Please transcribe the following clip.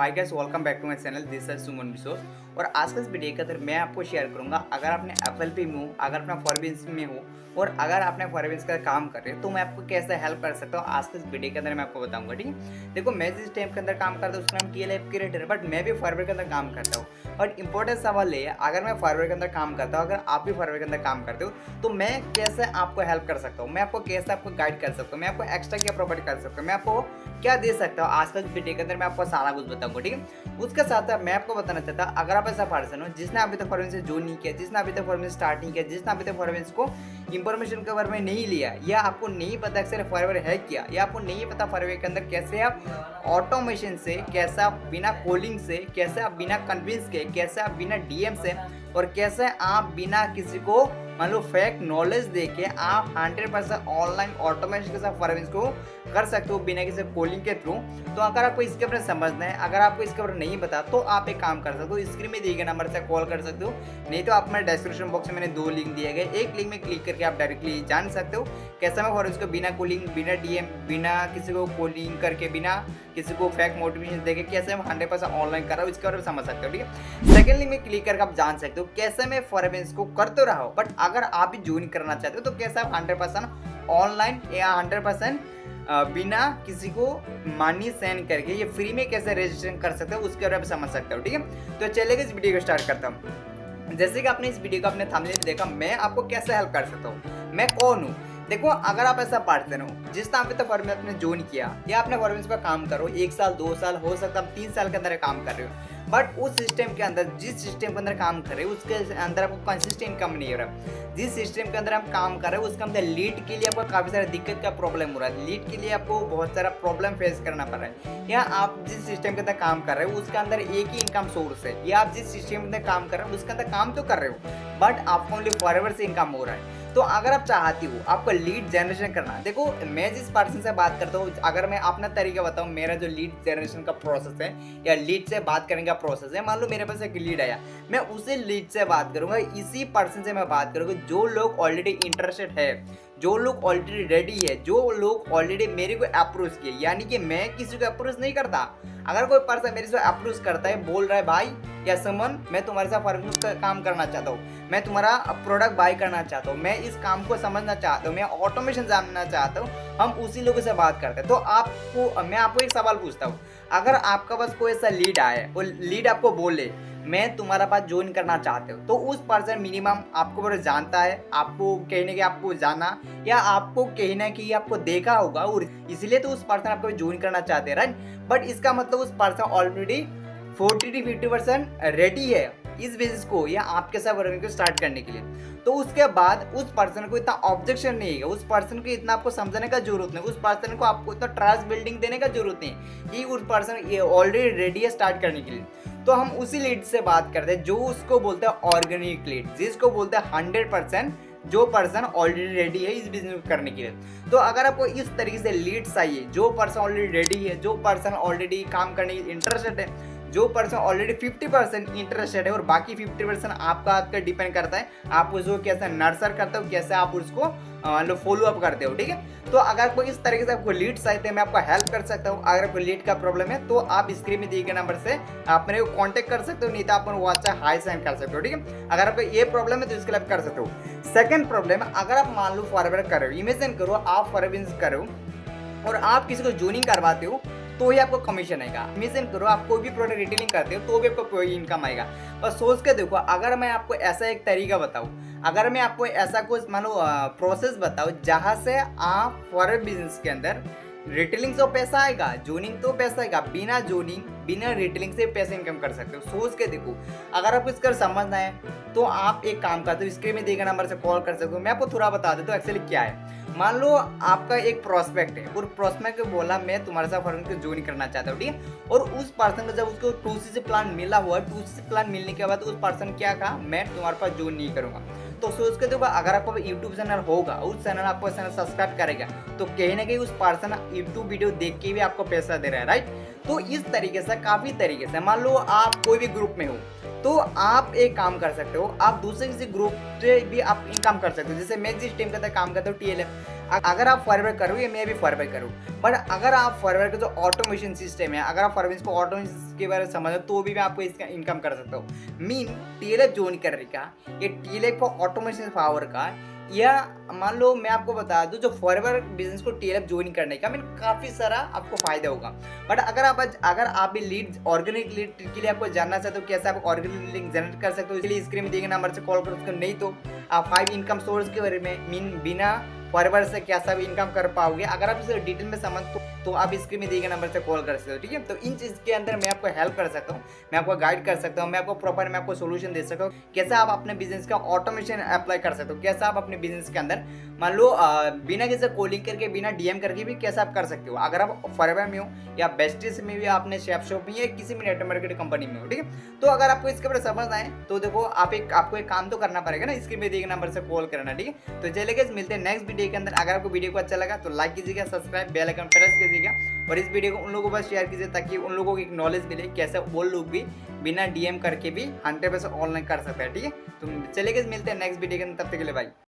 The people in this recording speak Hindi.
Hi guys, welcome back to my channel. This is Suman resource. और आज का इस वीडियो के अंदर मैं आपको शेयर करूंगा, अगर आपने एप्पल पे में हो, अगर अपना फॉरबिन्स में हो और अगर आपने फॉरबिन्स का काम कर रहे हो तो मैं आपको कैसे हेल्प कर सकता हूँ। आज के इस वीडियो के अंदर मैं आपको बताऊंगा, ठीक है। देखो, मैं जिस टाइम के अंदर काम करता हूँ उसका नाम टीएलएफ क्रिएटर है, बट मैं भी फॉरवर्ड के अंदर काम करता हूँ। और इंपॉर्टेंट सवाल ये है, अगर मैं फॉरवर्ड के अंदर काम करता हूँ, अगर आप भी फॉरवर्ड के अंदर काम करते हो तो मैं कैसे आपको हेल्प कर सकता हूँ, मैं आपको कैसे आपको गाइड कर सकता हूँ, मैं आपको एक्स्ट्रा क्या प्रोवाइड कर सकता हूँ, मैं आपको क्या दे सकता हूँ। आज का इस वीडियो के अंदर मैं आपको सारा कुछ बताऊंगा, ठीक है। उसके साथ मैं आपको बताना चाहता, अगर आप ऐसा पर्सन हो जिसने अभी तक फॉरबिन्स से ज्वाइन नहीं किया, जिसने अभी तक फॉरबिन्स स्टार्ट नहीं किया, जिसने अभी तक फॉरबिन्स को इंफॉर्मेशन के बारे में नहीं लिया, या आपको नहीं पता एक्चुअली फॉरवर्ड है क्या, या आपको नहीं पता फॉरवर्ड के अंदर कैसे आप ऑटोमेशन से, कैसे आप बिना कॉलिंग से, कैसे आप बिना कन्विंस के, कैसे आप बिना डीएम से, और कैसे आप बिना किसी को मान लो फेक नॉलेज देके आप 100% ऑनलाइन ऑटोमेशन के साथ फॉरबिन्स को कर सकते हो बिना किसी कॉलिंग के थ्रू। तो अगर आपको इसके बारे में समझना है, अगर आपको इसके बारे में नहीं पता, तो आप एक काम कर सकते हो, स्क्रीन में दिए गए नंबर से कॉल कर सकते हो, नहीं तो आप मेरे डिस्क्रिप्शन बॉक्स में मैंने 2 लिंक दिए गए, एक लिंक में क्लिक करके आप डायरेक्टली जान सकते हो कैसे मैं फॉरबिन्स को बिना कॉलिंग, बिना डीएम, बिना किसी को कॉलिंग करके, बिना किसी को फेक मोटिवेशन देके कैसे मैं 100% ऑनलाइन कर रहा हूँ, इसके बारे में समझ सकते हो, ठीक है। सेकंड लिंक में क्लिक करके आप जान सकते हो कैसे मैं फॉरबिन्स को कर तो रहा हूँ, बट अगर आप भी ज्वाइन करना चाहते हो तो कैसे आप 100% ऑनलाइन या 100% बिना किसी को मनी सेंड करके ये फ्री में कैसे रजिस्ट्रेशन कर सकते हो उसके बारे में समझ सकते हो, ठीक है। तो चलिए इस वीडियो को स्टार्ट करता हूँ। जैसे कि आपने इस वीडियो को अपने थंबनेल में देखा, मैं आपको कैसे हेल्प कर सकता हूँ, मैं कौन हूँ। देखो, अगर आप ऐसा पर्सन हो जिस टाइम पे तो फॉरबिन्स आपने ज्वाइन किया या आपने फॉरबिन्स पर काम करो 1 साल 2 साल, हो सकता है 3 साल के अंदर काम कर रहे हो, बट उस सिस्टम के अंदर, जिस सिस्टम के अंदर काम कर रहे हो उसके अंदर आपको कंसिस्टेंट इनकम नहीं हो रहा। जिस सिस्टम के अंदर आप काम कर रहे हो उसके अंदर लीड के लिए आपको काफ़ी सारा दिक्कत का प्रॉब्लम हो रहा है, लीड के लिए आपको बहुत सारा प्रॉब्लम फेस करना पड़ रहा है, या आप जिस सिस्टम के अंदर काम कर रहे हो उसके अंदर एक ही इनकम सोर्स है, या आप जिस सिस्टम के अंदर काम कर रहे हो उसके अंदर काम तो कर रहे हो बट आपको ओनली फॉरवर्ड से इनकम हो रहा है। तो अगर आप चाहती हो आपको लीड जनरेशन करना, देखो मैं जिस पर्सन से बात करता हूँ, अगर मैं अपना तरीका बताऊँ, मेरा जो लीड जनरेशन का प्रोसेस है या लीड से बात करने का प्रोसेस है, मान लो मेरे पास एक लीड आया, मैं उसी लीड से बात करूंगा, इसी पर्सन से मैं बात करूंगा जो लोग ऑलरेडी इंटरेस्टेड है, जो लोग ऑलरेडी रेडी है, जो लोग ऑलरेडी मेरे को अप्रोच किए, यानी कि मैं किसी को अप्रोच नहीं करता। अगर कोई पर्सन मेरे से अप्रोच करता है, बोल रहा है भाई या समन मैं तुम्हारे साथ फॉरबिन्स का काम करना चाहता हूँ, मैं तुम्हारा प्रोडक्ट बाय करना चाहता हूँ, मैं इस काम को समझना चाहता हूँ, मैं ऑटोमेशन जानना चाहता हूँ, हम उसी लोगों से बात करते हैं। तो मैं आपको एक सवाल पूछता हूँ, अगर आपका पास कोई ऐसा लीड आए, वो लीड आपको बोले मैं तुम्हारा पास ज्वाइन करना चाहते हो, तो उस पर्सन मिनिमम आपको बड़ा जानता है, आपको कहने के आपको जाना, या आपको कहना कि आपको देखा होगा और इसलिए तो उस पर्सन आपको ज्वाइन करना चाहते हैं, राइट। बट इसका मतलब उस पर्सन ऑलरेडी 40-50% रेडी है इस बिजनेस को या आपके साथ वर्किंग को स्टार्ट करने के लिए। तो उसके बाद उस पर्सन को इतना ऑब्जेक्शन नहीं है, उस पर्सन को इतना आपको समझाने का जरूरत नहीं, उस पर्सन को आपको इतना ट्रस्ट बिल्डिंग देने का जरूरत नहीं कि उस पर्सन ऑलरेडी रेडी है स्टार्ट करने के लिए। तो हम उसी लीड से बात करते हैं जो उसको बोलते हैं ऑर्गेनिक लीड, जिसको बोलते हैं 100% जो पर्सन ऑलरेडी रेडी है इस बिजनेस करने के लिए। तो अगर आपको इस तरीके से लीड्स चाहिए, जो पर्सन ऑलरेडी रेडी है, जो पर्सन ऑलरेडी काम करने की इंटरेस्टेड है, जो पर्सन ऑलरेडी 50% इंटरेस्टेड है और बाकी 50% आपका डिपेंड करता है आप उसको कैसे नर्सर करते हो, कैसे आप उसको फॉलो अप करते हो, ठीक है। तो अगर कोई इस तरीके से आपको लीड चाहिए तो मैं आपको हेल्प कर सकता हूँ। अगर कोई लीड का प्रॉब्लम है तो आप स्क्रीन में दिए गए नंबर से आप मेरे को कॉन्टेक्ट कर सकते हो, नहीं तो आप व्हाट्सएप हाई सेंड कर सकते हो, ठीक है। अगर आपको ये प्रॉब्लम है तो इसके लिए आप कर सकते हो। सेकंड प्रॉब्लम, अगर आप मान लो फॉरवर्ड कर रहे हो, इमेजिन करो आप फॉरबिन्स करो और आप किसी को ज्वाइनिंग करवाते हो तो ही आपको कमीशन आएगा। इमेजिन करो आप कोई भी प्रोडक्ट रिटेलिंग करते हो तो भी आपको कोई इनकम आएगा। बस सोच के देखो, अगर मैं आपको ऐसा एक तरीका बताऊं, अगर मैं आपको ऐसा कुछ मान लो प्रोसेस बताऊं जहां से आप फॉरवर्ड बिजनेस के अंदर रिटेलिंग से पैसा आएगा, ज्वाइनिंग तो पैसा आएगा, बिना ज्वाइनिंग बिना रिटेलिंग से पैसे इनकम कर सकते हो। सोच के देखो, अगर आपको इसका समझना है तो आप एक काम करते हो, स्क्रीन में दिए गए नंबर से कॉल कर सकते हो। मैं आपको थोड़ा बता देता हूँ एक्चुअली क्या है। मान लो आपका एक प्रोस्पेक्ट है और प्रोस्पेक्ट को बोला मैं तुम्हारे साथ फॉरबिन्स को ज्वाइन करना चाहता हूँ, ठीक है। और उस पर्सन को जब उसको 2C प्लान मिला हुआ, 2C प्लान मिलने के बाद उस पर्सन क्या कहा, मैं तुम्हारे पास ज्वाइन नहीं करूंगा। तो सोच के देखो, अगर आपको यूट्यूब चैनल होगा, उस चैनल आपको चैनल सब्सक्राइब करेगा तो कहीं ना कहीं उस पर्सन यूट्यूब वीडियो देख के भी आपको पैसा दे रहा है, राइट। तो इस तरीके से काफी तरीके से, मान लो आप कोई भी ग्रुप में हो तो आप एक काम कर सकते हो, आप दूसरे किसी ग्रुप से भी आप इनकम कर सकते हो। जैसे मैं जिस टीम के अंदर काम करता हूँ टीएलएफ, अगर आप फॉरवर्ड करो या मैं भी फॉरवर्ड करूँ, बट अगर आप फॉरवर्ड का जो ऑटोमेशन सिस्टम है, अगर आप फॉरवर्ड को ऑटोमेशन के बारे में समझो तो भी मैं आपको इसका इनकम कर सकता हूँ। मीन टीएलएफ ज्वाइन करने का, ये टीएलएफ का ऑटोमेशन पावर का, या मान लो मैं आपको बता दूं जो फॉरवर्ड बिजनेस को टीएलएफ ज्वाइन करने का मीन काफ़ी सारा आपको फायदा होगा। बट अगर आप भी लीड ऑर्गेनिक लीड के लिए आपको जानना चाहते हो कैसे आप ऑर्गेनिक लिंक जनरेट कर सकते हो, इसलिए स्क्रीन में दिए गए नंबर से कॉल करो उसको। नहीं तो आप 5 इनकम सोर्स के बारे में मीन बिना फॉरवर्ड से कैसा भी इनकम कर पाओगे, अगर आप इसे डिटेल में समझ तो आप स्क्रीन में दिए गए नंबर से कॉल कर सकते हो। ठीक है, तो इन चीज़ के अंदर मैं आपको हेल्प कर सकता हूँ, मैं आपको गाइड कर सकता हूँ, मैं आपको सोल्यूशन दे सकता हूँ कैसे आप अपने बिजनेस का ऑटोमेशन अप्लाई कर सकते हो, कैसे आप अपने बिजनेस के अंदर मान लो बिना किसी कॉलिंग करके बिना डीएम करके भी कैसे आप कर सकते हो। अगर आप फॉरवर्ड में हो या बेस्टिस में भी, आपने शेप शॉप में या किसी भी नेटवर्क मार्केटिंग कंपनी में हो, ठीक है, तो अगर आपको इसके बारे में समझ आए तो देखो आपको एक काम तो करना पड़ेगा ना, स्क्रीन में दिए गए नंबर से कॉल करना। ठीक है, तो चलिए गाइस मिलते हैं नेक्स्ट वीडियो के अंदर। अगर आपको वीडियो को अच्छा लगा तो लाइक कीजिएगा, सब्सक्राइब, बेल आइकन प्रेस कीजिएगा और इस वीडियो को उन लोगों पर शेयर कीजिए ताकि उन लोगों को एक नॉलेज मिले कैसे वो लोग भी बिना डीएम करके भी 100% ऑनलाइन कर सकते हैं। ठीक है, तो चलिए गाइस मिलते हैं नेक्स्ट वीडियो के अंदर, तब तक के लिए बाय।